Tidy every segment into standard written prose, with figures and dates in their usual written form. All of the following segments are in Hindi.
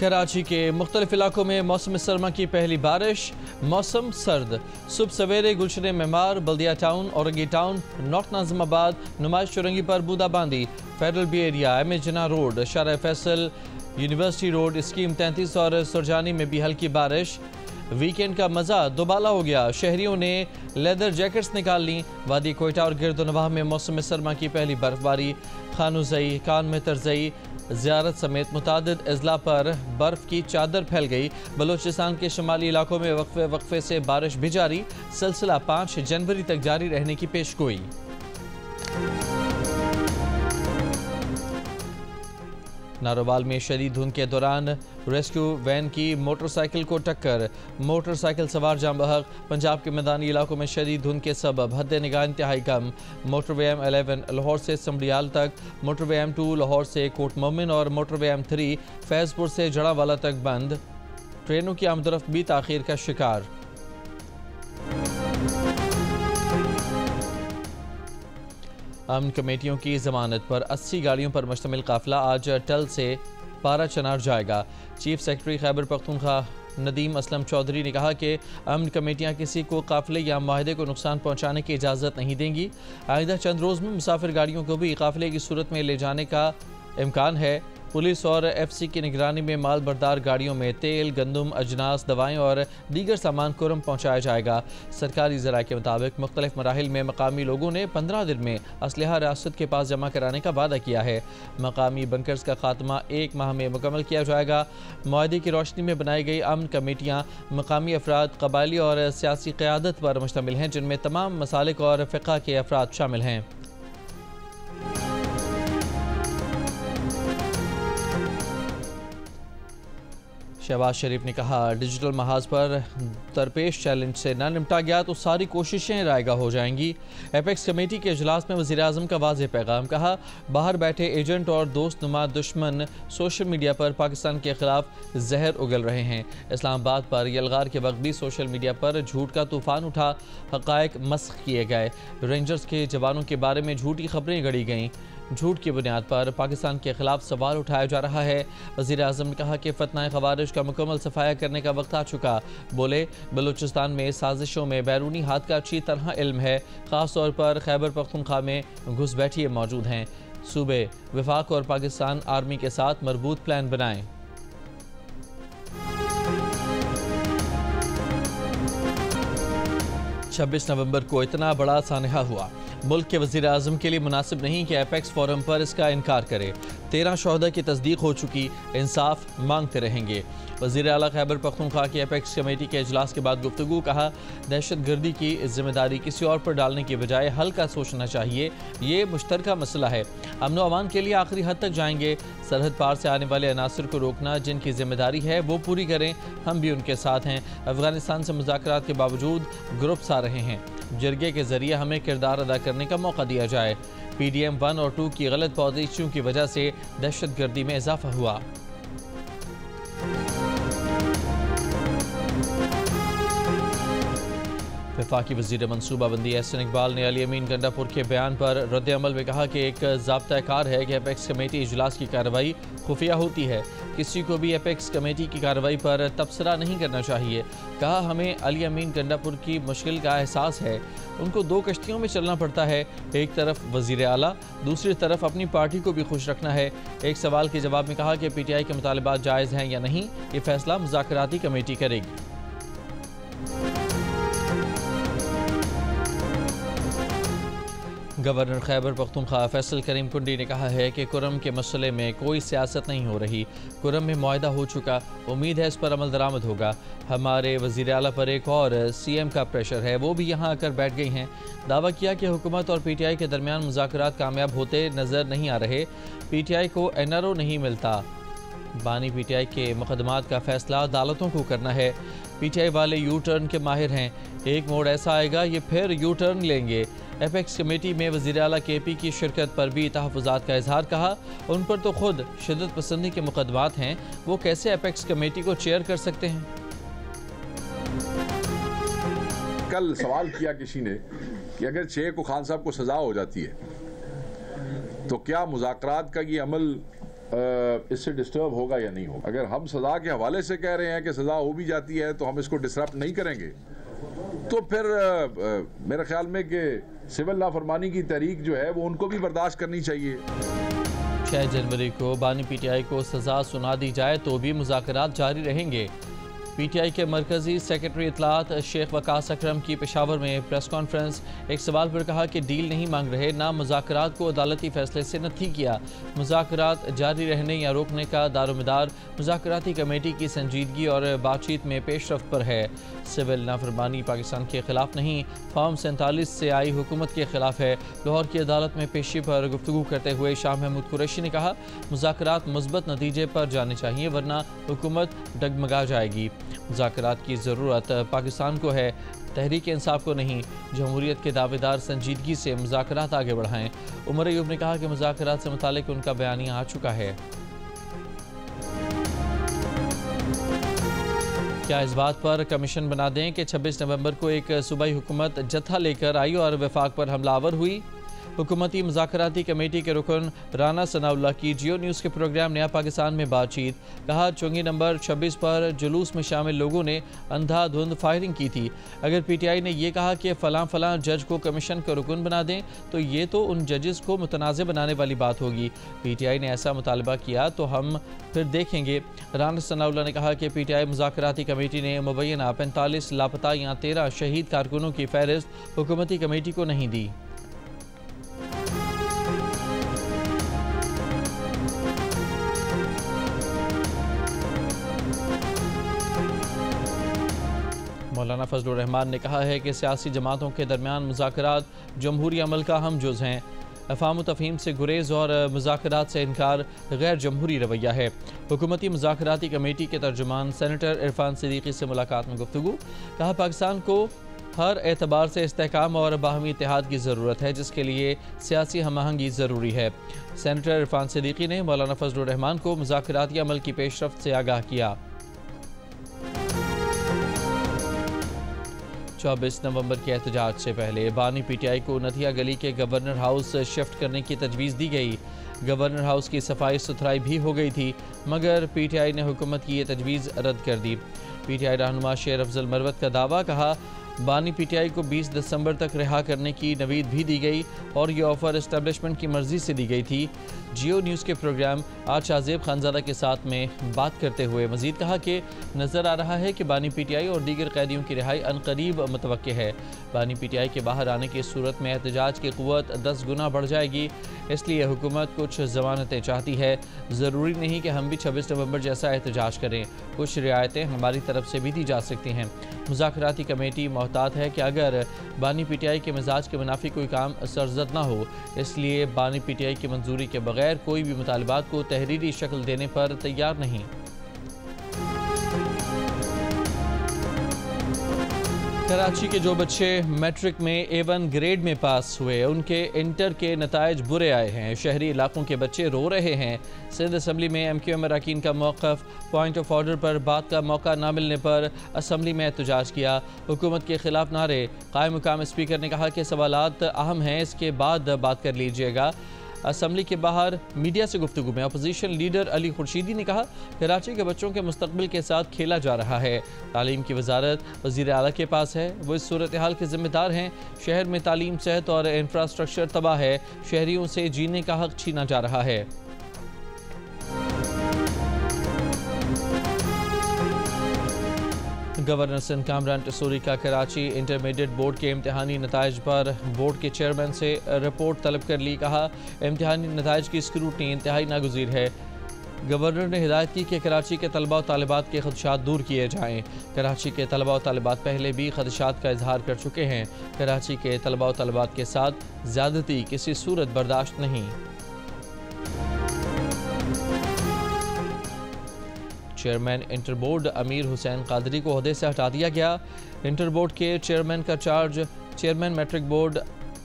कराची के मुख्तलिफ इलाकों में मौसम सरमा की पहली बारिश। मौसम सर्द। सुबह सवेरे Gulshan Maymar, Baldia town, Orangi town, north Nazimabad, Numaish Chowrangi पर बूंदाबांदी। Federal B area, M A Jinnah road, Shahrah Faisal, university road, scheme 33 और सुरजानी में भी हल्की बारिश। वीकेंड का मज़ा दोबाला हो गया। शहरियों ने लेदर जैकेट्स निकाल ली। वादी कोयटा और गिरदोनवाह में मौसम सरमा की पहली बर्फबारी। खानुजई, कान में तरजई, ज़ियारत समेत मुतादिद अजला पर बर्फ़ की चादर फैल गई। बलूचिस्तान के शुमाली इलाकों में वक्फे वक्फे से बारिश भी जारी। सिलसिला 5 जनवरी तक जारी रहने की पेशगोई। नारोवाल में शदीद धुंध के दौरान रेस्क्यू वैन की मोटरसाइकिल को टक्कर। मोटरसाइकिल सवार जाम बहक। पंजाब के मैदानी इलाकों में शदीद धुंध के सबब हद निगाह इंतहाई कम। मोटरवे M11 लाहौर से समड़ियाल तक, मोटरवे M2 लाहौर से कोट मोमिन और मोटरवे M3 फैजपुर से जड़ावाला तक बंद। ट्रेनों की आमदरफ्त भी ताखीर का शिकार। अमन कमेटियों की जमानत पर 80 गाड़ियों पर मुश्तमिल काफिला आज टल से पारा चनार जाएगा। चीफ सेक्रेटरी खैबर पख्तूनख्वा नदीम असलम चौधरी ने कहा कि अमन कमेटियां किसी को काफिले या माहिदे को नुकसान पहुंचाने की इजाज़त नहीं देंगी। आइंदा चंद रोज़ में मुसाफिर गाड़ियों को भी काफिले की सूरत में ले जाने का इम्कान है। पुलिस और FC की निगरानी में माल बरदार गाड़ियों में तेल, गंदम, अजनास, दवाएं और दीगर सामान कुरम पहुंचाया जाएगा। सरकारी ज़राए के मुताबिक मुख्तलिफ मराहिल में मकामी लोगों ने 15 दिन में असलहा रियासत के पास जमा कराने का वादा किया है। मकामी बंकर्स का खात्मा 1 माह में मुकम्मल किया जाएगा। मुआहदे की रोशनी में बनाई गई अमन कमेटियाँ मकामी अफराद, कबायली और सियासी क़यादत पर मुश्तमिल हैं, जिनमें तमाम मसालिक और फ़िक़ा के अफराद शामिल हैं। शहबाज शरीफ ने कहा, डिजिटल महाज पर दरपेश चैलेंज से न निपटा गया तो सारी कोशिशें रायगा हो जाएंगी। एपेक्स कमेटी के इजलास में वज़ीर आज़म का वाज़ेह पैगाम। कहा, बाहर बैठे एजेंट और दोस्त नुमा दुश्मन सोशल मीडिया पर पाकिस्तान के खिलाफ जहर उगल रहे हैं। इस्लामाबाद पर यलगार के वक्त भी सोशल मीडिया पर झूठ का तूफान उठा, हक़ाइक़ मस्ख़ किए गए। रेंजर्स के जवानों के बारे में झूठी खबरें गढ़ी गईं। झूठ की बुनियाद पर पाकिस्तान के खिलाफ सवाल उठाया जा रहा है। वज़ीर आज़म ने कहा कि फतना खवारिज का मुकम्मल सफाया करने का वक्त आ चुका। बोले, बलूचिस्तान में साजिशों में बैरूनी हाथ का अच्छी तरह इल्म है, ख़ास तौर पर खैबर पख्तूनख्वा में घुसपैठिए मौजूद हैं। सूबे, वफाक और पाकिस्तान आर्मी के साथ मजबूत प्लान बनाएं। छब्बीस नवंबर को इतना बड़ा सानहा हुआ। मुल्क के वज़ीर आज़म के लिए मुनासिब नहीं कि एपेक्स फोरम पर इसका इनकार करे। 13 शोहदा की तस्दीक हो चुकी, इंसाफ मांगते रहेंगे। वज़ीर आला खैबर पख्तूनख्वा की एपेक्स कमेटी के इजलास के बाद गुफ्तगू। कहा, दहशत गर्दी की जिम्मेदारी किसी और पर डालने की बजाय हल का सोचना चाहिए। ये मुश्तरका मसला है। अमन व अमान के लिए आखिरी हद तक जाएंगे। सरहद पार से आने वाले अनासर को रोकना जिनकी जिम्मेदारी है वो पूरी करें। हम भी उनके साथ हैं। अफगानिस्तान से मुज़ाकरात के बावजूद ग्रुप्स आ रहे हैं। जरगे के जरिए हमें किरदार अदा करने का मौका दिया जाए। PDM 1 और 2 की गलत पॉलिसियों की वजह से दहशत गर्दी में इजाफा हुआ। वफाकी वज़ीर मनसूबाबंदी एहसन इकबाल ने अली अमीन गंडापुर के बयान पर रद्द अमल में कहा कि एक ज़ाब्ता कार है कि एपेक्स कमेटी इजलास की कार्रवाई खुफिया होती है। किसी को भी एपेक्स कमेटी की कार्रवाई पर तबसरा नहीं करना चाहिए। कहा, हमें अली अमीन गंडापुर की मुश्किल का एहसास है। उनको 2 कश्तियों में चलना पड़ता है। एक तरफ वज़ीर आला, दूसरी तरफ अपनी पार्टी को भी खुश रखना है। एक सवाल के जवाब में कहा कि PTI के मुतालिबात जायज़ हैं या नहीं, ये फैसला मुज़ाकराती कमेटी करेगी। गवर्नर खैबर पख्तूनख्वा फैसल करीम कुंडी ने कहा है कि कुरम के मसले में कोई सियासत नहीं हो रही। कुरम में मुआहदा हो चुका, उम्मीद है इस पर अमल दरामद होगा। हमारे वज़ीर आला पर एक और CM का प्रेशर है, वो भी यहाँ आकर बैठ गई हैं। दावा किया कि हुकूमत और PTI के दरमियान मुज़ाकरात कामयाब होते नज़र नहीं आ रहे। PTI को NRO नहीं मिलता। बानी PTI के मुकदमात का फैसला अदालतों को करना है। PTI वाले यू टर्न के माहिर हैं। एक मोड़ ऐसा आएगा ये फिर यू टर्न लेंगे। एपेक्स कमेटी में वज़ीर आला KP की शिरकत पर भी तहफ़्फ़ुज़ात का इजहार। कहा, उन पर तो खुद शिद्दत पसंदी के मुकदमात हैं, वो कैसे एपेक्स कमेटी को चेयर कर सकते हैं। कल सवाल किया किसी ने कि अगर शेख को खान साहब को सज़ा हो जाती है तो क्या मुज़ाकरात का ये अमल इससे डिस्टर्ब होगा या नहीं होगा। अगर हम सजा के हवाले से कह रहे हैं कि सजा हो भी जाती है तो हम इसको डिसरप्ट नहीं करेंगे, तो फिर मेरे ख्याल में कि सिविल नाफरमानी की तहरीक जो है वो उनको भी बर्दाश्त करनी चाहिए। 6 जनवरी को बानी पीटीआई को सजा सुना दी जाए तो भी मुज़ाकरात जारी रहेंगे। पीटीआई के मरकजी सेक्रेटरी इतलात शेख वकास अकरम की पेशावर में प्रेस कॉन्फ्रेंस। एक सवाल पर कहा कि डील नहीं मांग रहे, ना मुज़ाकरात को अदालती फैसले से नथी किया। मुज़ाकरात जारी रहने या रोकने का दारोमदार मुज़ाकराती कमेटी की संजीदगी और बातचीत में पेशरफ्त पर है। सिविल नाफरमानी पाकिस्तान के खिलाफ नहीं, फॉर्म 47 से आई हुकूमत के खिलाफ है। लाहौर की अदालत में पेशी पर गुफ्तगू करते हुए शाह महमूद कुरैशी ने कहा, मुज़ाकरात मुस्बत नतीजे पर जाने चाहिए वरना हुकूमत डगमगा जाएगी। मुज़ाकरात की ज़रूरत पाकिस्तान को है, तहरीक इंसाफ को नहीं। जमहूरियत के दावेदार संजीदगी से मुज़ाकरात आगे बढ़ाएं। उमर अयूब ने कहा कि मुज़ाकरात से मुतालिक उनका बयानिया आ चुका है। क्या इस बात पर कमीशन बना दें कि 26 नवंबर को एक सूबाई हुकूमत जत्था लेकर आई और वफाक पर हमलावर हुई। हुकूमती मुज़ाकराती कमेटी के रुकन राना सनाउल्लाह की जियो न्यूज़ के प्रोग्राम नया पाकिस्तान में बातचीत। कहा, चुंगी नंबर 26 पर जुलूस में शामिल लोगों ने अंधाधुंध फायरिंग की थी। अगर पीटीआई ने यह कहा कि फ़लाँ जज को कमीशन का रुकन बना दें तो ये तो उन जजेस को मुतनाज़ बनाने वाली बात होगी। पीटीआई ने ऐसा मुतालबा किया तो हम फिर देखेंगे। राना सनाउल्लाह ने कहा कि पीटीआई मुज़ाकराती कमेटी ने मुबैना 45 लापता या 13 शहीद कारकुनों की फहरिस्त हुकूमती कमेटी को नहीं दी। मौलाना फजलुर रहमान ने कहा है कि सियासी जमातों के दरमियान मुज़ाकरात जमहूरी अमल का अहम जुज़ हैं। अफ़ाम तफ़हीम से गुरेज और मुज़ाकरात से इनकार गैर जमहूरी रवैया है। हुकूमती मुज़ाकराती कमेटी के तर्जुमान सेनेटर इरफान सिद्दीकी से मुलाकात में गुफ्तगू। कहा, पाकिस्तान को हर एतबार से इस्तेहकाम और बाहमी इत्तेहाद की ज़रूरत है, जिसके लिए सियासी हम आहंगी ज़रूरी है। सेनेटर इरफान सिद्दीकी ने मौलाना फजलुर रहमान को मुज़ाकराती अमल की पेशरफ्त से आगाह किया। 24 नवंबर के एहतजाज से पहले बानी पीटीआई को नथिया गली के गवर्नर हाउस शिफ्ट करने की तजवीज़ दी गई। गवर्नर हाउस की सफाई सुथराई भी हो गई थी, मगर पीटीआई ने हुकूमत की ये तजवीज़ रद्द कर दी। पीटीआई रहनुमा शेर अफजल मरवत का दावा। कहा, बानी पीटीआई को 20 दिसंबर तक रिहा करने की नवीद भी दी गई और ये ऑफ़र इस्टेब्लिशमेंट की मर्ज़ी से दी गई थी। जियो न्यूज़ के प्रोग्राम आज शाहजेब खानज़ादा के साथ में बात करते हुए मज़ीद कहा कि नज़र आ रहा है कि बानी पीटीआई और दीगर कैदियों की रिहाई अनकरीब मुतवक्के है। बानी पीटीआई के बाहर आने की सूरत में एहतजाज की क़ुव्वत 10 गुना बढ़ जाएगी, इसलिए हुकूमत कुछ ज़मानतें चाहती है। ज़रूरी नहीं कि हम भी 26 नवंबर जैसा एहतजाज करें, कुछ रियायतें हमारी तरफ से भी दी जा सकती हैं। मुज़ाकराती कमेटी मोहतात है कि अगर बानी पीटीआई के मिजाज के मुनाफी कोई काम सरजद ना हो, इसलिए बानी पीटीआई की मंजूरी के बगैर कोई भी मुतालबात को तहरीरी शक्ल देने पर तैयार नहीं। कराची के जो बच्चे मैट्रिक में A1 ग्रेड में पास हुए, उनके इंटर के नताइज बुरे आए हैं। शहरी इलाकों के बच्चे रो रहे हैं। सिंध असम्बली में MQM अरकान का मौक़िफ़, पॉइंट ऑफ ऑर्डर पर बात का मौका ना मिलने पर असम्बली में एहतजाज किया। हुकूमत के खिलाफ नारे। कायम मुकाम स्पीकर ने कहा कि सवालात अहम हैं, इसके बाद बात कर लीजिएगा। असम्बली के बाहर मीडिया से गुफ्तगू में अपोजिशन लीडर अली खुर्शीदी ने कहा, कराची के बच्चों के मुस्तकबिल के साथ खेला जा रहा है। तालीम की वजारत वज़ीर आला के पास है, वो इस सूरत हाल के ज़िम्मेदार हैं। शहर में तालीम, सेहत और इंफ्रास्ट्रक्चर तबाह है। शहरियों से जीने का हक छीना जा रहा है। गवर्नर सिंध कामरान टसूरी का कराची इंटरमीडिएट बोर्ड के इम्तिहानी नताइज पर बोर्ड के चेयरमैन से रिपोर्ट तलब कर ली। कहा, इम्तिहानी नताइज की स्क्रूटनी इंतहाई नागुज़ीर है। गवर्नर ने हिदायत की कि कराची के तलबा और तालिबात के खदशात दूर किए जाएँ। कराची के तलबा और तालिबात पहले भी खदशात का इजहार कर चुके हैं। कराची के तलबा और तालिबात के साथ ज़्यादती किसी सूरत बर्दाश्त नहीं। चेयरमैन इंटर बोर्ड अमीर हुसैन कादरी को ओहदे से हटा दिया गया। इंटर बोर्ड के चेयरमैन का charge chairman matric board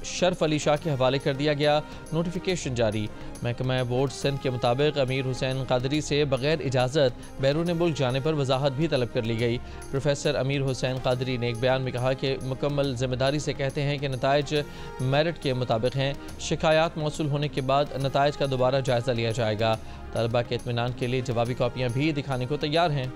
Sharf Ali Shah के हवाले कर दिया गया। नोटिफिकेशन जारी। महकमा बोर्ड सिंध के मुताबिक अमीर हुसैन कादरी से बगैर इजाज़त बैरून मुल्क जाने पर वजाहत भी तलब कर ली गई। प्रोफेसर अमीर हुसैन कादरी ने एक बयान में कहा कि मुकम्मल जिम्मेदारी से कहते हैं कि नताइज मेरिट के मुताबिक हैं। शिकायत मौसूल होने के बाद नताइज का दोबारा जायज़ा लिया जाएगा। तलबा के इत्मीनान के लिए जवाबी कॉपियाँ भी दिखाने को तैयार हैं।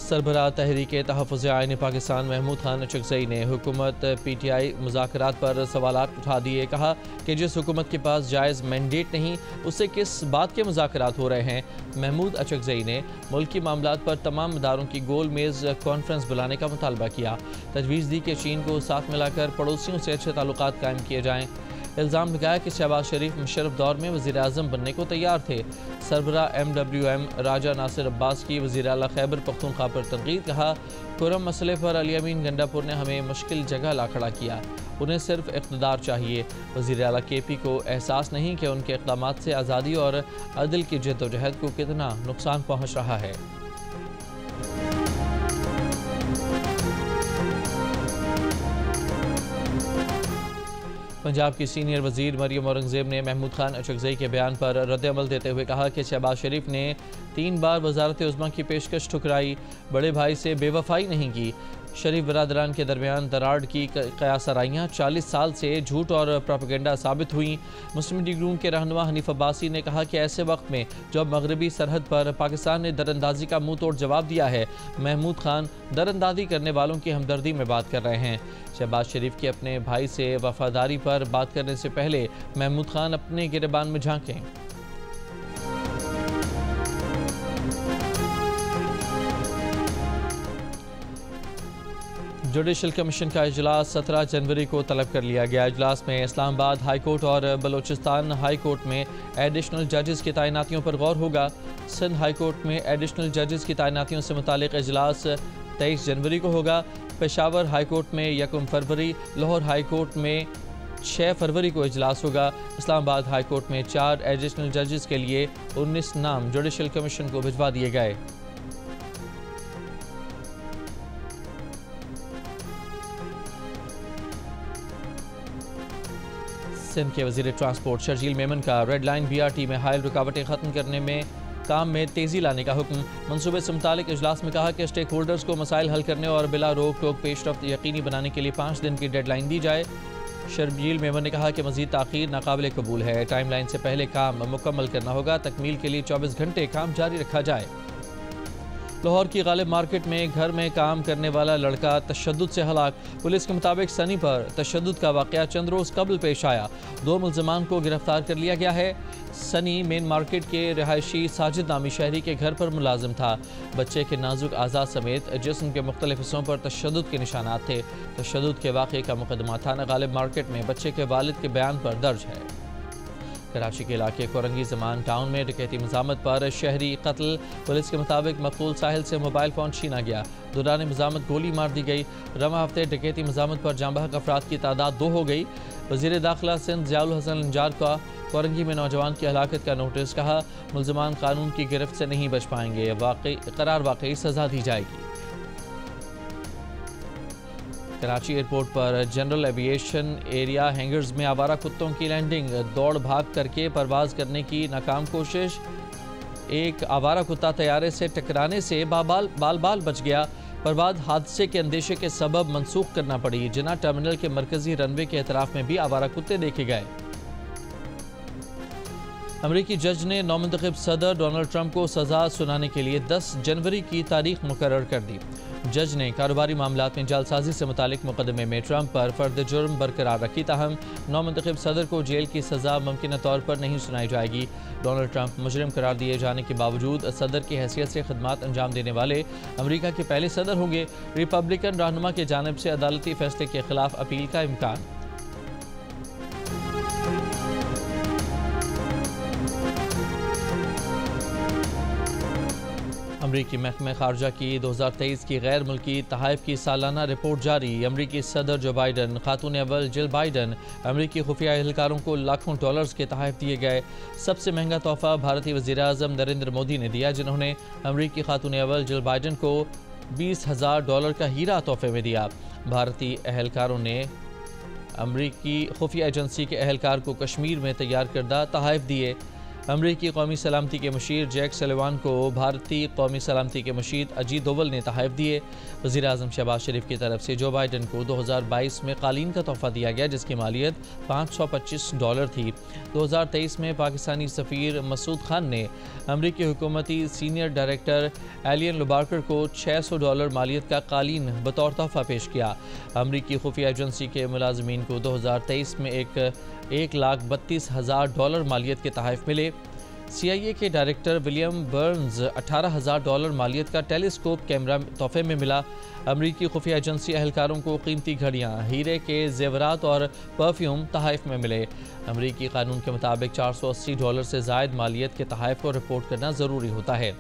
सरबराह तहरीक तहफ़्फ़ुज़ आईन पाकिस्तान महमूद खान अचकज़ई ने हुकूमत PTI मुज़ाकरात पर सवालात उठा दिए। कहा कि जिस हुकूमत के पास जायज़ मैंडेट नहीं, उससे किस बात के मुज़ाकरात हो रहे हैं। महमूद अचकज़ई ने मुल्की मामलात पर तमाम इदारों की गोल मेज़ कॉन्फ्रेंस बुलाने का मुतालबा किया। तजवीज़ दी कि चीन को साथ मिलाकर पड़ोसियों से अच्छे ताल्लुकात कायम किए जाएँ। इल्ज़ाम लगाया कि शहबाज शरीफ मुशर्रफ दौर में वज़ीर आज़म बनने को तैयार थे। सरबराह MWM राजा नासिर अब्बास की वज़ीर आला खैबर पख्तूनख्वा पर तनकीद। कहा कुरम मसले पर अली अमीन गंडापुर ने हमें मुश्किल जगह ला खड़ा किया। उन्हें सिर्फ इक़्तिदार चाहिए। वज़ीर आला KP को एहसास नहीं कि उनके इक़दामात से आज़ादी और अदल की जद्दोजहद को कितना नुकसान पहुँच रहा है। पंजाब की सीनियर वज़ीर मरियम औरंगज़ेब ने महमूद खान अचकज़ई के बयान पर रद्द-ए-अमल देते हुए कहा कि शहबाज शरीफ ने 3 बार वज़ारत उज़्मा की पेशकश ठुकराई, बड़े भाई से बेवफाई नहीं की। शरीफ बरादरान के दरमियान दरार की कयासराइयाँ 40 साल से झूठ और प्रोपेगेंडा साबित हुई। मुस्लिम लीग नून के रहनुमा हनीफ अब्बासी ने कहा कि ऐसे वक्त में जब मगरबी सरहद पर पाकिस्तान ने दरअंदाजी का मुंह तोड़ जवाब दिया है, महमूद खान दरअंदाजी करने वालों की हमदर्दी में बात कर रहे हैं। शहबाज शरीफ के अपने भाई से वफादारी पर बात करने से पहले महमूद खान अपने गिरबान में झांकें। जुडिशल कमीशन का इजलास 17 जनवरी को तलब कर लिया गया। इजलास में इस्लामाबाद हाई कोर्ट और बलोचिस्तान हाई कोर्ट में एडिशनल जजेस की तैनातियों पर गौर होगा। सिंध हाई कोर्ट में एडिशनल जजेस की तैनातियों से मुतालिक इजलास 23 जनवरी को होगा। पेशावर हाई कोर्ट में 1 फरवरी, लाहौर हाई कोर्ट में 6 फरवरी को इजलास होगा। इस्लामाबाद हाई कोर्ट में 4 एडिशनल जजेस के लिए 19 नाम जुडिशल कमीशन को भिजवा दिए गए। सिंध के वज़ीर ट्रांसपोर्ट शर्जील मेमन का रेड लाइन BRT में हायल रुकावटें ख़त्म करने में काम में तेज़ी लाने का हुक्म। मनसूबे से मुतालिक इजलास में कहा कि स्टेक होल्डर्स को मसाइल हल करने और बिला रोक टोक पेशरफ्त यकीनी बनाने के लिए 5 दिन की डेडलाइन दी जाए। शर्जील मेमन ने कहा कि मज़ीद ताख़ीर नाकाबिल कबूल है। टाइमलाइन से पहले काम मुकम्मल करना होगा। तकमील के लिए 24 घंटे काम जारी रखा जाए। लाहौर की गालिब मार्केट में घर में काम करने वाला लड़का तशद्दुद से हलाक। पुलिस के मुताबिक सनी पर तशद्दुद का वाक़या चंद रोज़ कबल पेश आया। 2 मुल्ज़िमान को गिरफ्तार कर लिया गया है। सनी मेन मार्केट के रिहायशी साजिद नामी शहरी के घर पर मुलाजिम था। बच्चे के नाजुक आज़ाद समेत जिस्म के मुख्तलिफ हिस्सों पर तशद्दुद के निशानात थे। तशद्दुद के वाक़े का मुकदमा थाना गालिब मार्केट में बच्चे के वालिद के बयान पर दर्ज है। कराची के इलाके कोरंगी ज़मान टाउन में डकैती मज़ामत पर शहरी कत्ल। पुलिस के मुताबिक मकबूल साहिल से मोबाइल फ़ोन छीना गया। दौरान मज़ामत गोली मार दी गई। रवा हफ्ते डकैती मज़ामत पर जांबहक अफराद की तादाद 2 हो गई। वज़ीर दाखिला सिंध ज़ियाउल हसन अंजार का कोरंगी में नौजवान की हलाकत का नोटिस। कहा मुल्ज़िमान कानून की गिरफ्त से नहीं बच पाएंगे, वाकई सज़ा दी जाएगी। कराची एयरपोर्ट पर जनरल एविएशन एरिया हैंगर्स में आवारा कुत्तों की लैंडिंग। दौड़ भाग करके परवाज करने की नाकाम कोशिश। एक आवारा कुत्ता तैयारे से टकराने से बाल बाल बच गया। परवाज हादसे के अंदेशे के सबब मनसूख करना पड़ी। जिना टर्मिनल के मरकजी रनवे के एतराफ में भी आवारा कुत्ते देखे गए। अमरीकी जज ने नौमुंतखब सदर डोनाल्ड ट्रंप को सज़ा सुनाने के लिए 10 जनवरी की तारीख मुकर्रर कर दी। जज ने कारोबारी मामलात में जालसाजी से मुतालिक मुकदमे में ट्रंप पर फर्द जुर्म बरकरार रखी। ताहम नौमुंतखब सदर को जेल की सज़ा मुमकिन तौर पर नहीं सुनाई जाएगी। डोनाल्ड ट्रंप मुजरिम करार दिए जाने के बावजूद सदर की हैसियत से खदमात अंजाम देने वाले अमरीका के पहले सदर होंगे। रिपब्लिकन रहनुमा की जानिब से अदालती फैसले के खिलाफ अपील का इम्कान। अमरीकी महकमा खारजा की 2023 की गैर मुल्की तहाइफ की सालाना रिपोर्ट जारी। अमरीकी सदर जो बाइडन, खातून अव्वल जिल बाइडन, अमरीकी खुफिया एहलकारों को लाखों डॉलर्स के तहाइफ दिए गए। सबसे महंगा तोहफा भारतीय वज़ीर आज़म नरेंद्र मोदी ने दिया, जिन्होंने अमरीकी खातून अव्वल जिल बाइडन को $20,000 का हीरा तोहफे में दिया। भारतीय एहलकारों ने अमरीकी खुफिया एजेंसी के अहलकार को कश्मीर में तैयार करदा तहाइफ दिए। अमरीकी कौमी सलामती के मशीर जैक सलिवान को भारतीय कौमी सलामती के मशीर अजीत दोवल ने तहाइफ दिए। वज़ीर आज़म शहबाज शरीफ की तरफ से जो बाइडन को 2022 में कालीन का तोहफा दिया गया, जिसकी मालियत $525 थी। 2023 में पाकिस्तानी सफ़ीर मसूद खान ने अमरीकी हुकूमती सीनियर डायरेक्टर एलियन लुबार्कर को $600 मालियत का कालीन बतौर तोहफा पेश किया। अमरीकी खुफिया एजेंसी के मुलाजमीन को 2023 में $1,32,000 मालियत के तहाइफ मिले। CIA के डायरेक्टर विलियम बर्न्स $18,000 मालियत का टेलीस्कोप कैमरा तोहफे में मिला। अमरीकी खुफिया एजेंसी अहलकारों को कीमती घड़ियाँ, हीरे के जेवरात और परफ्यूम तहाइफ में मिले। अमरीकी कानून के मुताबिक $480 से ज़ायद मालियत के तहाइफ को रिपोर्ट करना ज़रूरी होता है।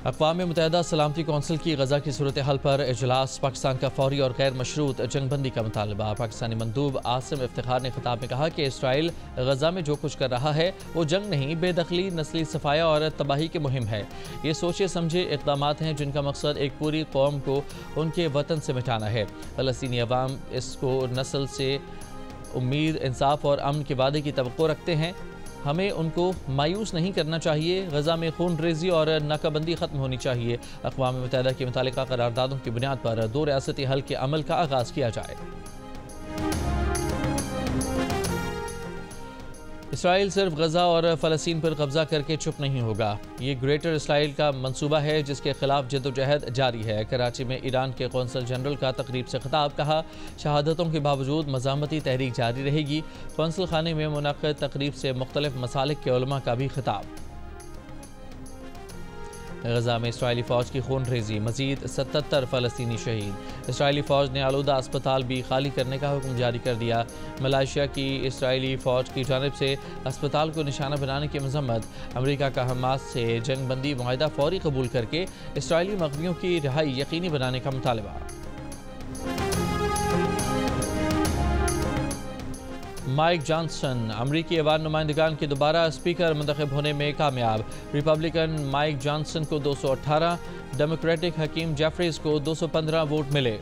अक़वाम मुत्तहिदा सलामती कौंसिल की गज़ा की सूरत हाल पर इजलास। पाकिस्तान का फौरी और गैर मशरूत जंगबंदी का मुतालबा। पाकिस्तानी मंदूब आसिम इफ्तिखार ने खिताब में कहा कि इसराइल गज़ा में जो कुछ कर रहा है वो जंग नहीं, बेदखली, नस्ली सफाया और तबाही की मुहिम है। ये सोचे समझे इक़दामात हैं जिनका मकसद एक पूरी कौम को उनके वतन से मिटाना है। फ़लस्तीनी अवाम इसको नस्ल से उम्मीद, इंसाफ और अमन के वादे की तवक्को रखते हैं। हमें उनको मायूस नहीं करना चाहिए। गज़ा में खून रेजी और नाकाबंदी ख़त्म होनी चाहिए। अक़वाम मुत्तहिदा की मुतालिका करारदादों की बुनियाद पर 2 रियासती हल के अमल का आगाज़ किया जाए। इसराइल सिर्फ गज़ा और फ़लस्तीन पर कब्ज़ा करके चुप नहीं होगा। ये ग्रेटर इसराइल का मंसूबा है जिसके खिलाफ जद्दोजहद जारी है। कराची में ईरान के कौंसल जनरल का तकरीब से खिताब। कहा, शहादतों के बावजूद मज़ामती तहरीक जारी रहेगी। कौंसल खाने में मुनक़्क़द तकरीब से मुख्तलिफ मसालिक के उलमा का भी खिताब। गज़ा में इसराइली फ़ौज की खून रेजी, मज़ीद 77 फ़लस्तीनी शहीद। इसराइली फ़ौज ने आलूदा अस्पताल भी खाली करने का हुक्म जारी कर दिया। मलेशिया की इसराइली फ़ौज की जानिब से अस्पताल को निशाना बनाने की मज़म्मत। अमरीका का हमास से जंग बंदी मुआहदा फ़ौरी कबूल करके इसराइली मग़ज़ियों की रिहाई यकीनी बनाने का मुतालबा। माइक जॉनसन अमरीकी अवाम नुमाइंदगान के दोबारा स्पीकर मुंतखब होने में कामयाब। रिपब्लिकन माइक जॉनसन को 218, डेमोक्रेटिक हकीम जेफरीज को 215 वोट मिले।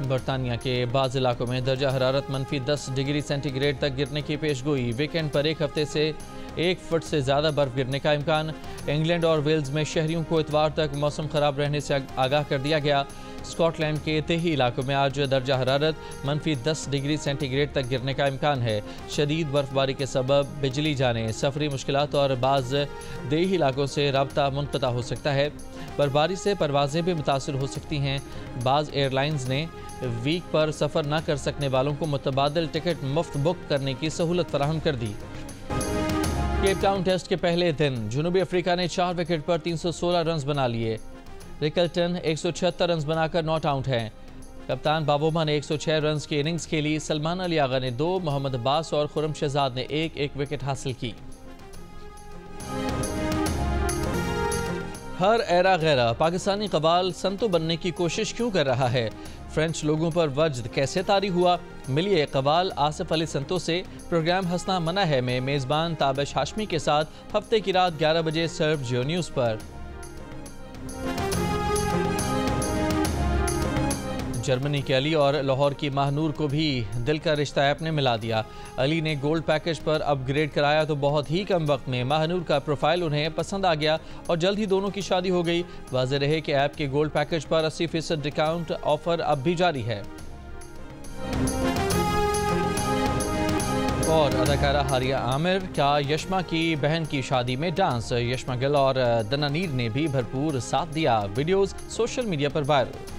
बरतानिया के बाज़ इलाकों में दर्जा हरारत -10 डिग्री सेंटीग्रेड तक गिरने की पेशगोई। वीकेंड पर 1 हफ्ते से 1 फुट से ज़्यादा बर्फ गिरने का इम्कान। इंग्लैंड और वेल्स में शहरियों को इतवार तक मौसम ख़राब रहने से आगाह कर दिया गया। स्कॉटलैंड के तही इलाकों में आज दर्जा हरारत -10 डिग्री सेंटीग्रेड तक गिरने का इम्कान है। शदीद बर्फबारी के सबब बिजली जाने, सफरी मुश्किलात और बाज़ देही इलाकों से रब्ता मुनक़ता हो सकता है। बर्फबारी से परवाज़ें भी मुतासर हो सकती हैं। बाज़ एयरलाइंस ने वीक पर सफ़र न कर सकने वालों को मुतबादिल टिकट मुफ्त बुक करने की सहूलत फराहम कर दी। केप टाउन टेस्ट के पहले दिन जनूबी अफ्रीका ने 4 विकेट पर 316 रन बना लिए। रिकल्टन 176 रन बनाकर नॉट आउट हैं। कप्तान बाबोमा ने 106 रन की इनिंग्स खेली। सलमान अली आगा ने 2, मोहम्मद अब्बास और खुरम शहजाद ने 1-1 विकेट हासिल की। हर एरा गैरा पाकिस्तानी कबाल संतो बनने की कोशिश क्यों कर रहा है? फ्रेंच लोगों पर वज्द कैसे तारी हुआ? मिलिए कबाल आसिफ अली संतो से। प्रोग्राम हंसना मना है में मेज़बान ताबिश हाशमी के साथ हफ्ते की रात 11 बजे सर्व जियो न्यूज़ पर। जर्मनी के अली और लाहौर की महानूर को भी दिल का रिश्ता ऐप ने मिला दिया। अली ने गोल्ड पैकेज पर अपग्रेड कराया तो बहुत ही कम वक्त में महानूर का प्रोफाइल उन्हें पसंद आ गया और जल्द ही दोनों की शादी हो गई। वाज़ेह रहे कि ऐप के गोल्ड पैकेज पर 80% डिस्काउंट ऑफर अब भी जारी है। और अदाकारा हारिया आमिर का यशमा की बहन की शादी में डांस। यशमा गिल और दनानीर ने भी भरपूर साथ दिया। वीडियोस सोशल मीडिया पर वायरल।